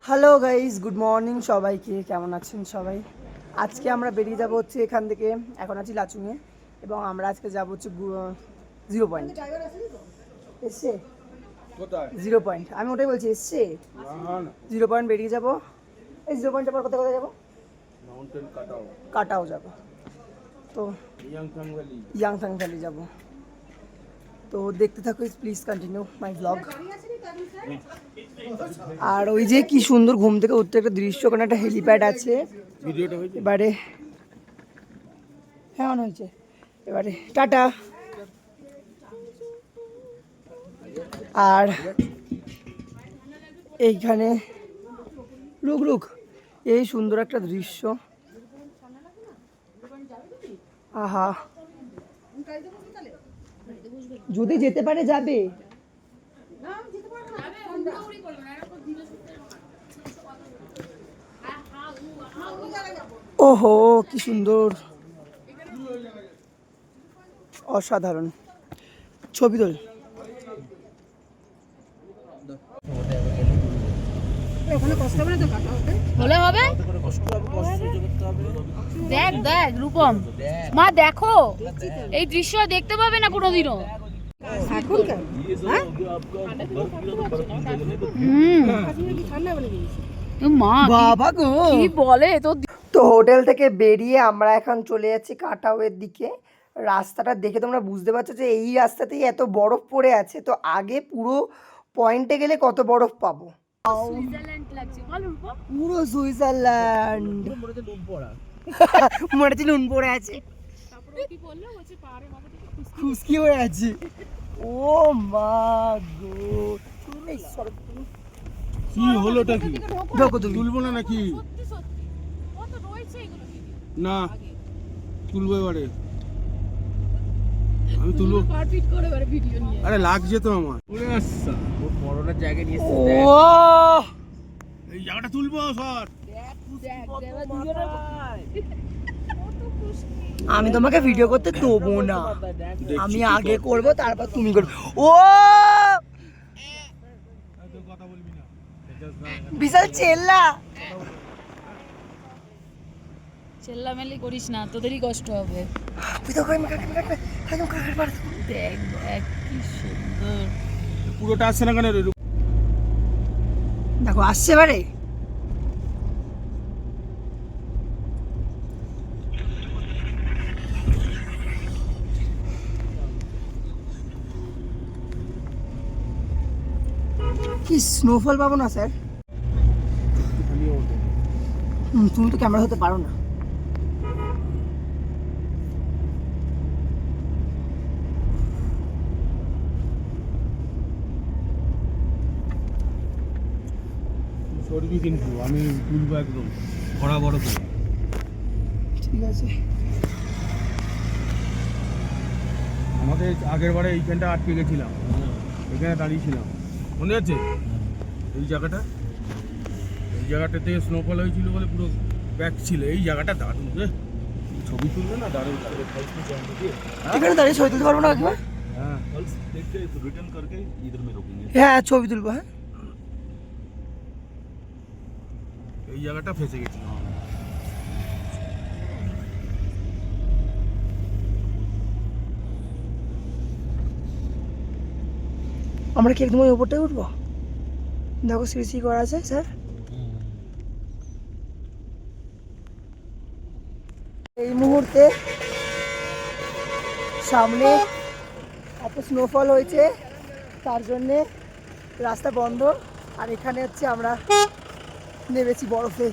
Hello guys, good morning সবাইকে। কেমন আছেন সবাই? আজকে আমরা বেরিয়ে যাব হচ্ছে এখান থেকে। এখন আছি লাচুংয়ে এবং আমরা আজকে যাব হচ্ছে 0 পয়েন্ট। এসছে কোথায়? 0 পয়েন্ট, আমি ওটাই বলছি, এসছে 0 পয়েন্ট বেরিয়ে যাব। এই 0 পয়েন্টের পর কোথায় কোথায় যাবো? মাউন্টেন কাটাও, কাটাও যাব, তো ইয়াংথাং ভ্যালি। ভ্যালি যাব। তো দেখতে থাকো, প্লিজ কন্টিনিউ মাই ব্লগ। আর ওই যে কি সুন্দর ঘুম থেকে উঠতে একটা দৃশ্য, ওখানে একটা হেলিপ্যাড আছে। ভিডিওটা হয়েছে? এবারে হ্যাঁ মনে হয়েছে। এবারে টাটা। আর এইখানে লুক লুক, এই সুন্দর একটা দৃশ্য। আহা, যদি যেতে পারে যাবে। ওহো, কি সুন্দর, অসাধারণ। ছবি তোল। হলে হবে। দেখ দেখ রূপম মা, দেখো এই দৃশ্য দেখতে পাবে না কোনোদিনও। মা বাবা গো, কি বলে তো। তো হোটেল থেকে বেরিয়ে আমরা এখন চলে যাচ্ছি কাটাওয়ের দিকে। রাস্তাটা দেখে তোমরা বুঝতে পারছো যে এই রাস্তাতেই এত বরফ পড়ে আছে। তো আগে পুরো পয়েন্টে গেলে কত বরফ পাবো। সুইজারল্যান্ড লাগছে, বল রূপম। পুরো সুইজারল্যান্ড। মনে হচ্ছে নুন পড়ে আছে, খুশকি হয়ে আছে। ও মা গো, কি হলোটা কি? দেখো তুমি। তুলবো না নাকি? না, তুলবো এবারে। আমি তুলবো। আরে লাগছে তো আমার। উড়ে আসছে ও বড়টার জায়গা নিয়ে এসেছে। ও এই জায়গাটা তুলবো স্যার। আমি তোমাকে ভিডিও করতে দেবো না, আমি আগে করব তারপর তুমি করবে। ও কথা বলবি না। বিশাল চেল্লা। চেল্লামেলি করিস না, তোদেরই কষ্ট হবে। দেখ দেখ কি সুন্দর। পুরোটা আসছে না কেন রে? দেখো আসছে এবারে। কি স্নোফল পাবো না স্যার? তুমি তো ক্যামেরা হতে পারো না। সরবি কিন্তু আমি তুলবো একদম ভরা বড় করে। ঠিক আছে। আমাদের আগের বারে এইখানটা আটকে গেছিলাম, এখানে দাঁড়িয়েছিলাম, মনে আছে? এই জায়গাটাতে স্নোফল হয়েছিল বলে পুরো ব্যাক ছিল। এই জায়গাটা দারুণ রে, ছবি তুলবে না? দারুণ। এখানে দাঁড়িয়ে ছবি তুলতে পারবো না একবার? হ্যাঁ, হ্যাঁ ছবি তুলবো। হ্যাঁ, এই জায়গাটা ফেসে গেছিল। আমরা কি একদম ওই উপরটাই উঠবো? দেখো সিসি করা আছে স্যার। এই মুহূর্তে সামনে এত স্নোফল হয়েছে, তার জন্যে রাস্তা বন্ধ। আর এখানে হচ্ছে আমরা নেমেছি বরফে।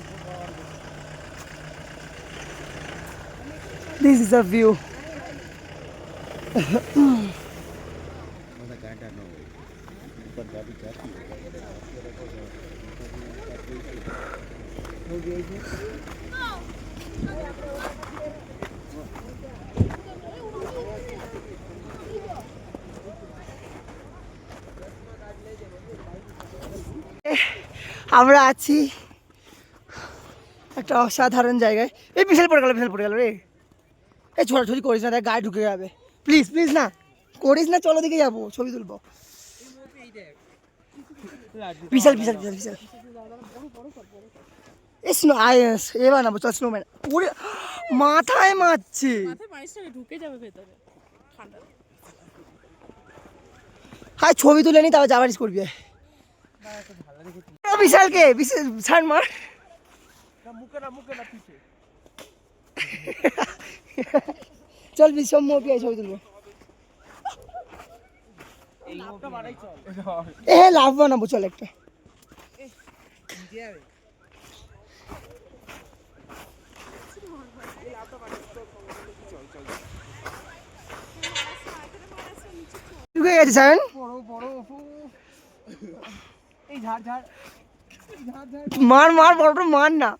This is a view. আমরা আছি একটা অসাধারণ জায়গায়। এই বিশাল পড়ে গেল রে। এই ছোটাছুটি করিস না, দেখ গায়ে ঢুকে যাবে। প্লিজ প্লিজ না করিস না, চলো দিকে যাবো, ছবি তুলবো। বিশাল বিশাল বিশাল বিশাল এই স্নো এ বানাবো চল স্নোম্যান। ওরে মাথায় মারছে। ঢুকে যাবে ভেতরে ঠান্ডা। হাই ছবি তুলে নি তারপর যাবার করবি। বিশালকে বিশাল ছাড় মার। চল বিশাল মোকে ছবি তুলবো। এ লাভ বানাবো চল একটা। ঢুকে গেছে সায়ন। মার মার বড়টা মার না।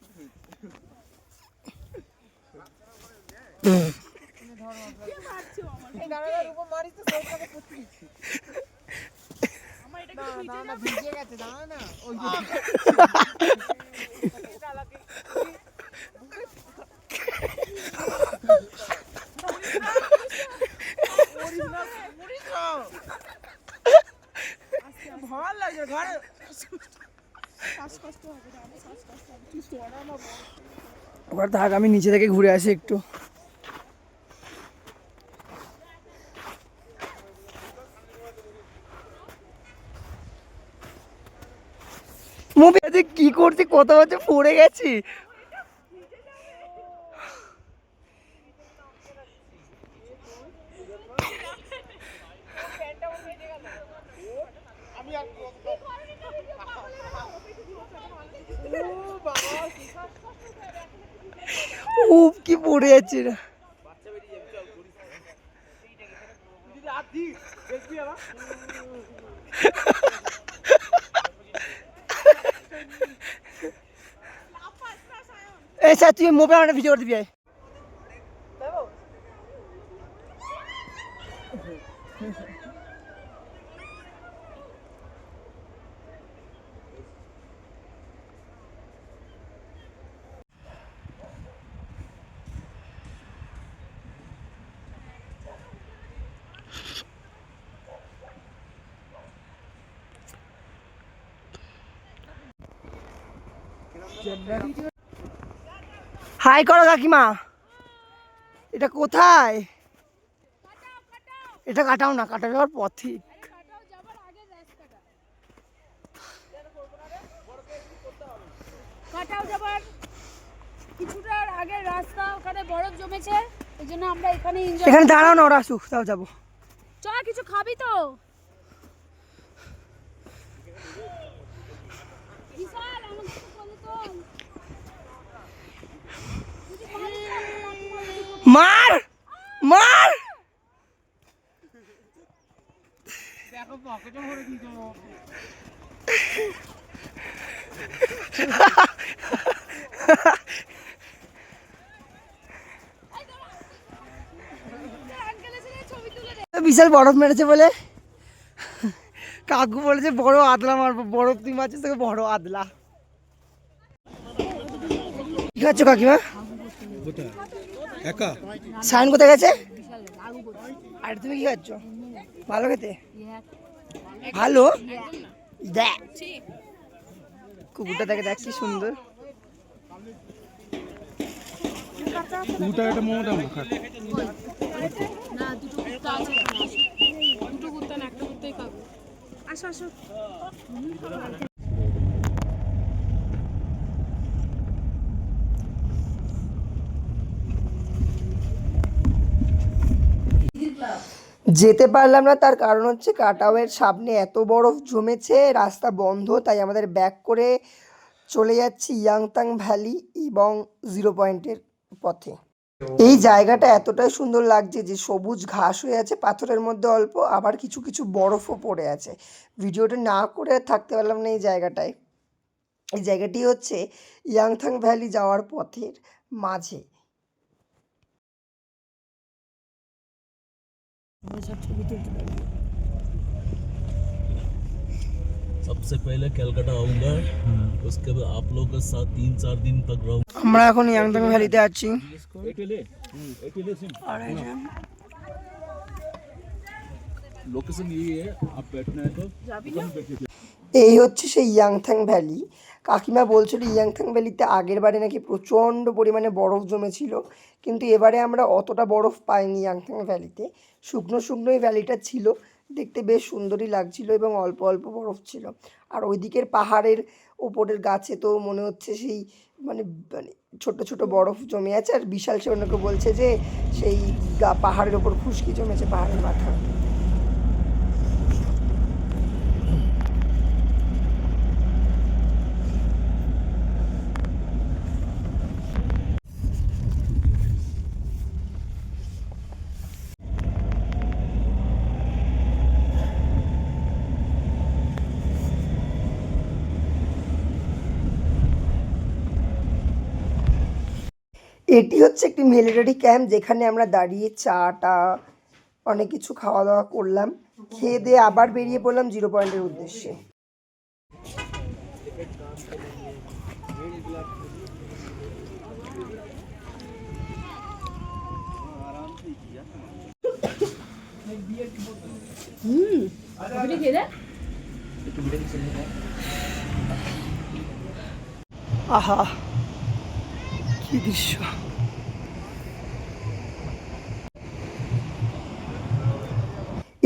এবার থাক আমি নিচে থেকে ঘুরে আসি একটু। মুভি কি করছি কত বছর পড়ে গেছি। কি পড়ে যাচ্ছে না। এই স্যার তুই মোবাইল একটা ভিডিও করে দিবি। হাই করো কাকিমা। এটা কোথায়? এটা কাটাও না, কাটা যাওয়ার পথিক। কাটাও যাবার কিছুটা আগে রাস্তা, ওখানে বরফ জমেছে, এই জন্য আমরা এখানে এনজয়। এখানে দাঁড়াও না, ওরা আসুক তাও যাবো। চল কিছু খাবি তো? বিশাল আমাদের তো বলে তো মার মার। দেখো পকেটে ভরে দিয়েছো। বিশাল বরফ মেরেছে বলে কাকু বলেছে বড় আদলা মারবো। বরফ তুই মারছিস তোকে বড় আদলা। কি খাচ্ছ কাকিমা? একা সায়ন কোথায় গেছে? আর তুমি কি খাচ্ছ? ভালো খেতে? ভালো দেখ কুকুরটা দেখে দেখ কি সুন্দর। দুটো একটা মোমো দাও খা। না দুটো কুত্তা আছে, দুটো কুত্তা না একটা কুত্তাই খাবো। আসো আসো। যেতে পারলাম না, তার কারণ হচ্ছে কাটাওয়ের সামনে এত বরফ জমেছে, রাস্তা বন্ধ, তাই আমাদের ব্যাক করে চলে যাচ্ছি ইয়াংতাং ভ্যালি এবং 0 পয়েন্টের পথে। এই জায়গাটা এতটাই সুন্দর লাগছে যে সবুজ ঘাস হয়ে আছে, পাথরের মধ্যে অল্প, আবার কিছু কিছু বরফও পড়ে আছে। ভিডিওটা না করে থাকতে পারলাম না এই জায়গাটায়। এই জায়গাটি হচ্ছে ইয়াংতাং ভ্যালি যাওয়ার পথের মাঝে। सबसे पहले कलकत्ता आऊंगा, उसके बाद आप लोगों के साथ 3-4 दिन तक रहूंगा। আমরা এখন ইয়াংতাং ভ্যালিতে আছি। लोकेशन यही है, आप बैठना है तो এই হচ্ছে সেই ইয়াংথাং ভ্যালি। কাকিমা বলছিল ইয়াংথাং ভ্যালিতে আগের বারে নাকি প্রচণ্ড পরিমাণে বরফ জমেছিল, কিন্তু এবারে আমরা অতটা বরফ পাইনি ইয়াংথাং ভ্যালিতে। শুকনো শুকনোই ভ্যালিটা ছিল, দেখতে বেশ সুন্দরই লাগছিল এবং অল্প অল্প বরফ ছিল। আর ওই দিকের পাহাড়ের ওপরের গাছে তো মনে হচ্ছে সেই মানে মানে ছোট ছোট বরফ জমে আছে। আর বিশাল সে অন্যকে বলছে যে সেই পাহাড়ের ওপর খুশকি জমেছে পাহাড়ের মাথা। এটি হচ্ছে একটি মিলিটারি ক্যাম্প, যেখানে আমরা দাঁড়িয়ে চাটা অনেক কিছু খাওয়া দাওয়া করলাম, খেয়ে দিয়ে আবার বেরিয়ে পড়লাম 0 পয়েন্টের উদ্দেশ্যে। আহা কি দৃশ্য!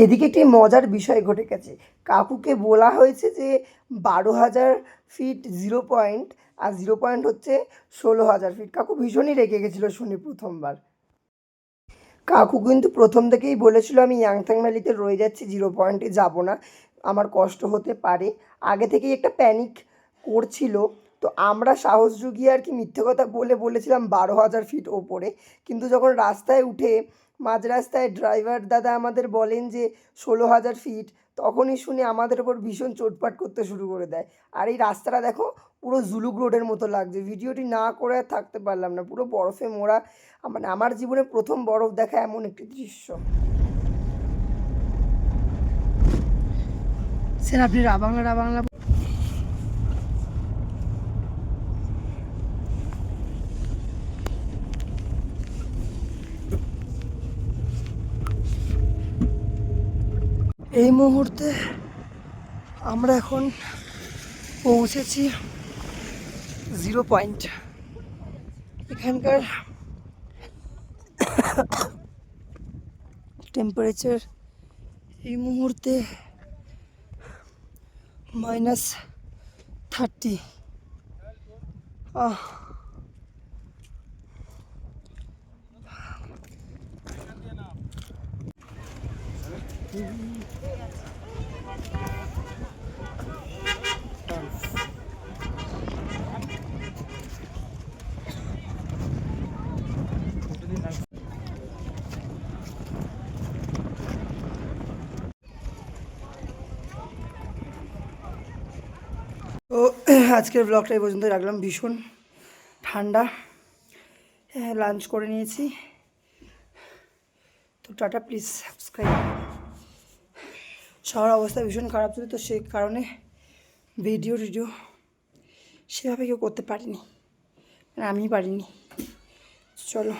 এদিকে একটি মজার বিষয় ঘটে গেছে। কাকুকে বলা হয়েছে যে 12,000 ফিট 0 পয়েন্ট, আর 0 পয়েন্ট হচ্ছে 16,000 ফিট। কাকু ভীষণই রেগে গেছিলো শুনে প্রথমবার। কাকু কিন্তু প্রথম থেকেই বলেছিল আমি ইয়াংথাং ভ্যালিতে রয়ে যাচ্ছি, 0 পয়েন্টে যাব না, আমার কষ্ট হতে পারে। আগে থেকেই একটা প্যানিক করছিল। তো আমরা সাহস জুগিয়ে আর কি মিথ্যে কথা বলেছিলাম 12,000 ফিট ওপরে। কিন্তু যখন রাস্তায় উঠে মাঝ রাস্তায় ড্রাইভার দাদা আমাদের বলেন যে 16,000 ফিট, তখনই শুনে আমাদের ওপর ভীষণ চোটপাট করতে শুরু করে দেয়। আর এই রাস্তাটা দেখো পুরো জুলুক রোডের মতো লাগছে। ভিডিওটি না করে আর থাকতে পারলাম না, পুরো বরফে মোড়া। মানে আমার জীবনে প্রথম বরফ দেখা এমন একটি দৃশ্য। স্যার আপনি রাবাংলা এই মুহূর্তে আমরা এখন পৌঁছেছি 0 পয়েন্ট। এখানকার টেম্পারেচার এই মুহূর্তে -30। তো আজকের ব্লগটা এই পর্যন্ত রাখলাম। ভীষণ ঠান্ডা, লাঞ্চ করে নিয়েছি। তো টাটা, প্লিজ সাবস্ক্রাইব। শহর অবস্থা ভীষণ খারাপ ছিল, তো সেই কারণে ভিডিও সেভাবে কেউ করতে পারিনি, আমি পারিনি। চলো।